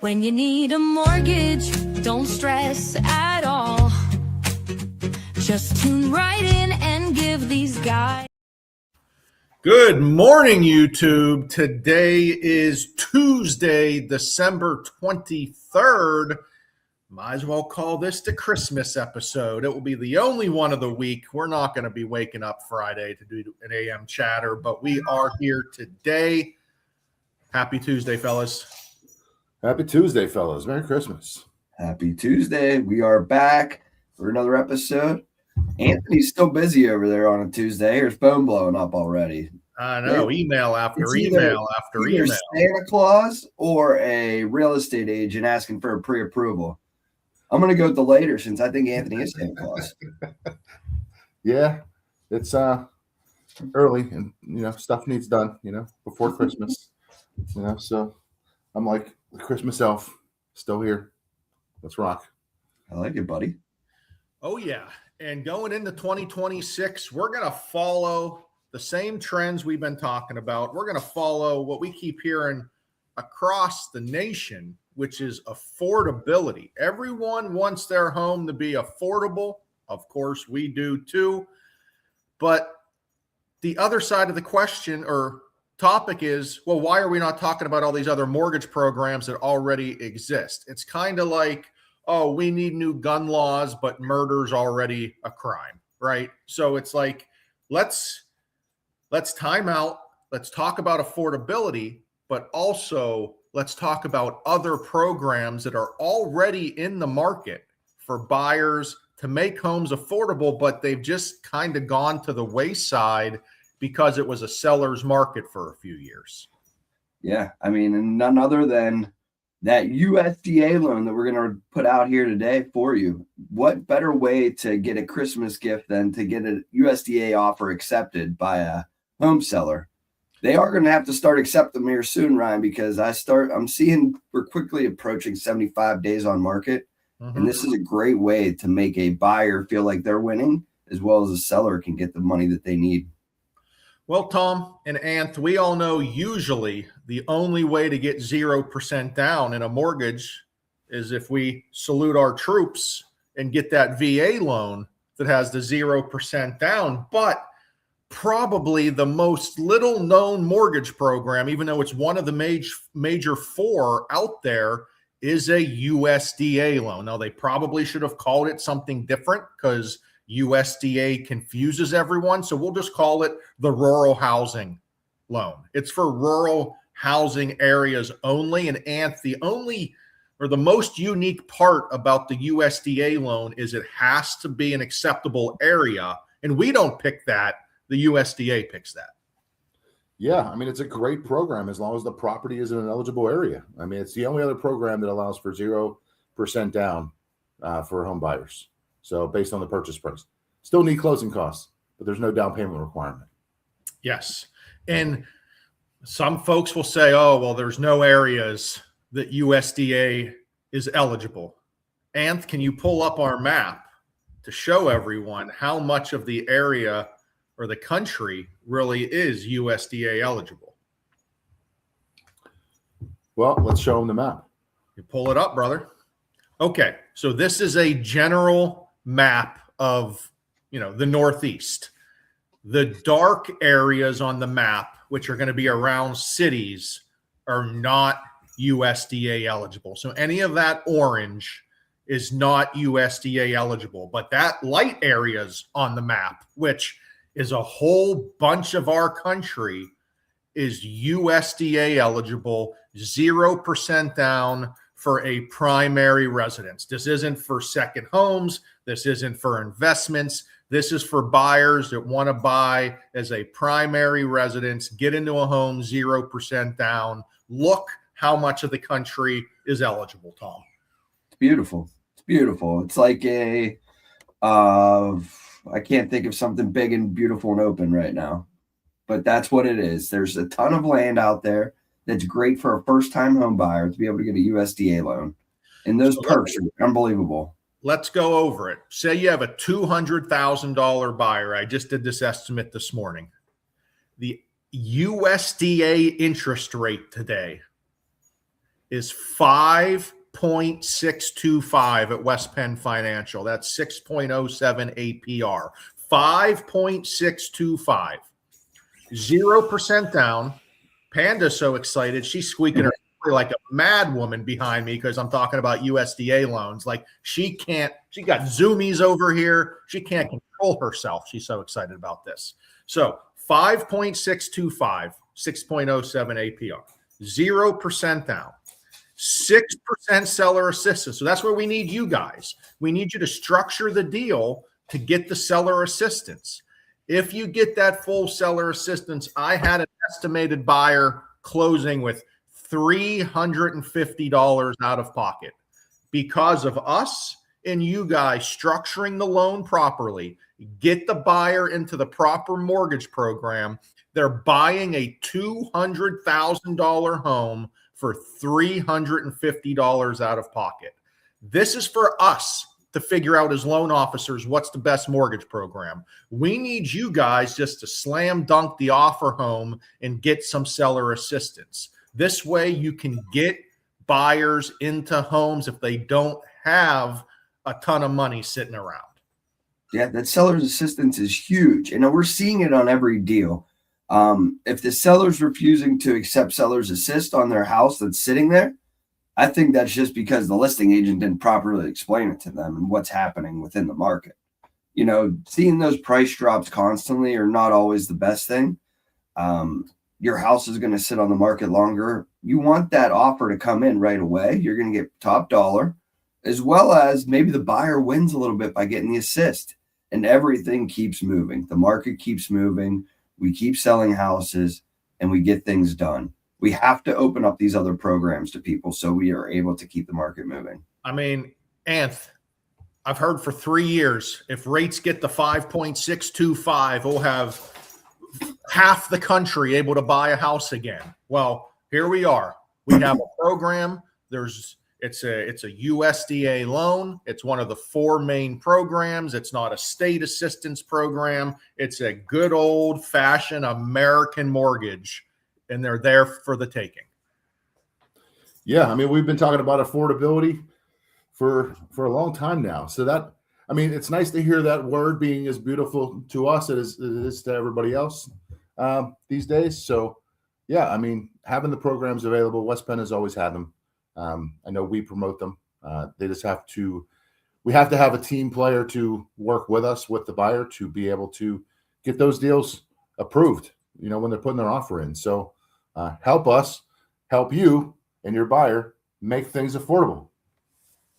When you need a mortgage, don't stress at all. Just tune right in and give these guys. Good morning, YouTube. Today is Tuesday, December 23rd. Might as well call this the Christmas episode. It will be the only one of the week. We're not going to be waking up Friday to do an AM chatter, but we are here today. Happy Tuesday, fellas. Happy Tuesday, fellas. Merry Christmas. Happy Tuesday. We are back for another episode. Anthony's still busy over there on a Tuesday. His phone blowing up already. I know. Email after It's email after either email. Santa Claus or a real estate agent asking for a pre-approval. I'm going to go with the later since I think Anthony is Santa Claus. Yeah, it's early and, stuff needs done, before Christmas, so I'm like the Christmas elf still here. Let's rock. I like it, buddy. Oh, yeah. And going into 2026, we're going to follow the same trends we've been talking about. We're going to follow what we keep hearing across the nation, which is affordability. Everyone wants their home to be affordable. Of course, we do too. But the other side of the question or topic is, well, why are we not talking about all these other mortgage programs that already exist? It's kind of like, oh, we need new gun laws, but murder's already a crime, right? So it's like, let's time out. Let's talk about affordability, but also let's talk about other programs that are already in the market for buyers to make homes affordable, but they've just kind of gone to the wayside because it was a seller's market for a few years. Yeah, I mean, and none other than that USDA loan that we're going to put out here today for you. What better way to get a Christmas gift than to get a USDA offer accepted by a home seller? They are going to have to start accepting them here soon, Ryan, because I'm seeing we're quickly approaching 75 days on market. Mm-hmm. And this is a great way to make a buyer feel like they're winning, as well as a seller can get the money that they need. Well, Tom and Anth, we all know usually the only way to get 0% down in a mortgage is if we salute our troops and get that VA loan that has the 0% down. But probably the most little known mortgage program, even though it's one of the major four out there, is a USDA loan. Now, they probably should have called it something different because USDA confuses everyone. So we'll just call it the rural housing loan. It's for rural housing areas only. And the most unique part about the USDA loan is it has to be an acceptable area. And we don't pick that. The USDA picks that. Yeah, I mean, it's a great program as long as the property is in an eligible area. I mean, it's the only other program that allows for 0% down for home buyers. So based on the purchase price. Still need closing costs, but there's no down payment requirement. Yes. And some folks will say, oh, well, there's no areas that USDA is eligible. Anth, can you pull up our map to show everyone how much of the area or the country really is USDA eligible? Well, let's show them the map. You pull it up, brother. Okay. So this is a general map of, the Northeast. The dark areas on the map, which are going to be around cities, are not USDA eligible. So any of that orange is not USDA eligible. But that light areas on the map, which is a whole bunch of our country, is USDA eligible, 0% down for a primary residence. This isn't for second homes. This isn't for investments. This is for buyers that want to buy as a primary residence, get into a home, 0% down. Look how much of the country is eligible, Tom. It's beautiful. It's beautiful. It's like I can't think of something big and beautiful and open right now, but that's what it is. There's a ton of land out there that's great for a first-time home buyer to be able to get a USDA loan. And those perks are unbelievable. Let's go over it. Say you have a $200,000 buyer. I just did this estimate this morning. The USDA interest rate today is 5.625 at West Penn Financial. That's 6.07 APR. 5.625. 0% down. Panda's so excited. She's squeaking her like a mad woman behind me because I'm talking about USDA loans. Like she got zoomies over here. She can't control herself. She's so excited about this. So 5.625, 6.07 APR, 0% down, 6% seller assistance. So that's where we need you guys. We need you to structure the deal to get the seller assistance. If you get that full seller assistance, I had an estimated buyer closing with $350 out of pocket because of us and you guys structuring the loan properly. Get the buyer into the proper mortgage program. They're buying a $200,000 home for $350 out of pocket. This is for us to figure out as loan officers what's the best mortgage program. We need you guys just to slam dunk the offer home and get some seller assistance. This way you can get buyers into homes if they don't have a ton of money sitting around. Yeah, that seller's assistance is huge. And we're seeing it on every deal. If the seller's refusing to accept seller's assist on their house that's sitting there, I think that's just because the listing agent didn't properly explain it to them and what's happening within the market. You know, seeing those price drops constantly are not always the best thing. Your house is going to sit on the market longer. You want that offer to come in right away. You're going to get top dollar, as well as maybe the buyer wins a little bit by getting the assist, and everything keeps moving. The market keeps moving. We keep selling houses and we get things done. We have to open up these other programs to people so we are able to keep the market moving. I mean, Anth, I've heard for 3 years, if rates get to 5.625, we'll have half the country able to buy a house again. Well, here we are. We have a program. It's a USDA loan. It's one of the 4 main programs. It's not a state assistance program. It's a good old fashioned American mortgage, and they're there for the taking. Yeah, I mean, we've been talking about affordability for a long time now. So that, I mean, it's nice to hear that word being as beautiful to us as it is to everybody else these days. So, yeah, I mean, having the programs available, West Penn has always had them. I know we promote them. They just we have to have a team player to work with us, with the buyer, to be able to get those deals approved, you know, when they're putting their offer in. So help us, help you and your buyer make things affordable.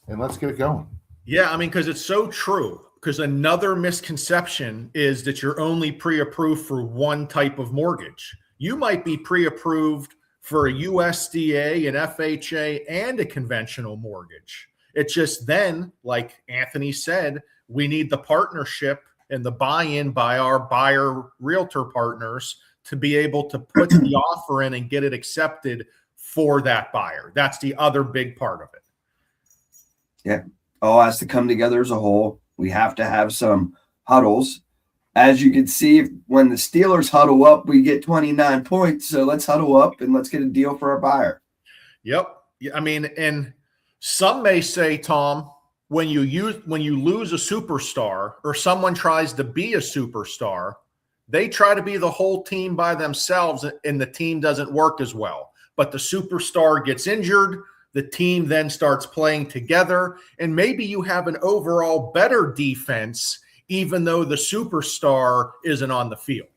And let's get it going. Yeah, I mean, because it's so true. Because another misconception is that you're only pre-approved for one type of mortgage. You might be pre-approved for a USDA, an FHA, and a conventional mortgage. It's just then, like Anthony said, we need the partnership and the buy-in by our buyer realtor partners to be able to put the offer in and get it accepted for that buyer. That's the other big part of it. Yeah. All has to come together as a whole. We have to have some huddles. As you can see, when the Steelers huddle up, we get 29 points. So let's huddle up and let's get a deal for our buyer. Yep. I mean, and some may say, Tom, when you lose a superstar or someone tries to be a superstar, they try to be the whole team by themselves and the team doesn't work as well. But the superstar gets injured. The team then starts playing together, and maybe you have an overall better defense, even though the superstar isn't on the field.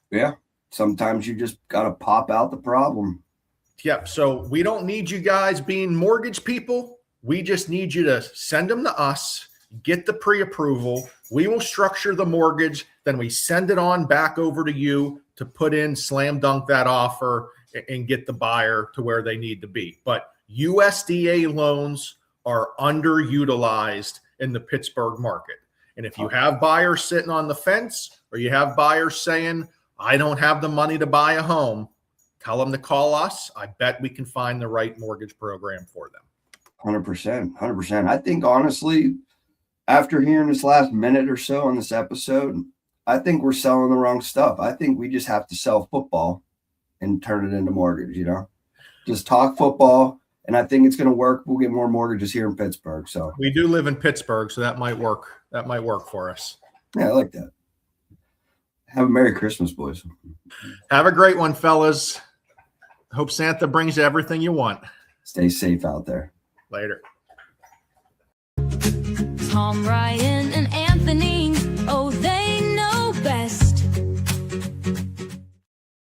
Yeah. Sometimes you just got to pop out the problem. Yep. So we don't need you guys being mortgage people. We just need you to send them to us, get the pre-approval. We will structure the mortgage. Then we send it on back over to you to put in, slam dunk that offer and get the buyer to where they need to be. But USDA loans are underutilized in the Pittsburgh market. And if you have buyers sitting on the fence, or you have buyers saying, I don't have the money to buy a home, tell them to call us. I bet we can find the right mortgage program for them. 100%. I think, honestly, after hearing this last minute or so on this episode, I think we're selling the wrong stuff. I think we just have to sell football and turn it into mortgage, you know? Just talk football And I think it's going to work. We'll get more mortgages here in Pittsburgh. So We do live in Pittsburgh, so that might work. That might work for us. yeah, I like that. Have a Merry Christmas, boys. Have a great one, fellas. Hope Santa brings you everything you want. Stay safe out there. Later. Tom, Ryan, and Anthony. Oh, they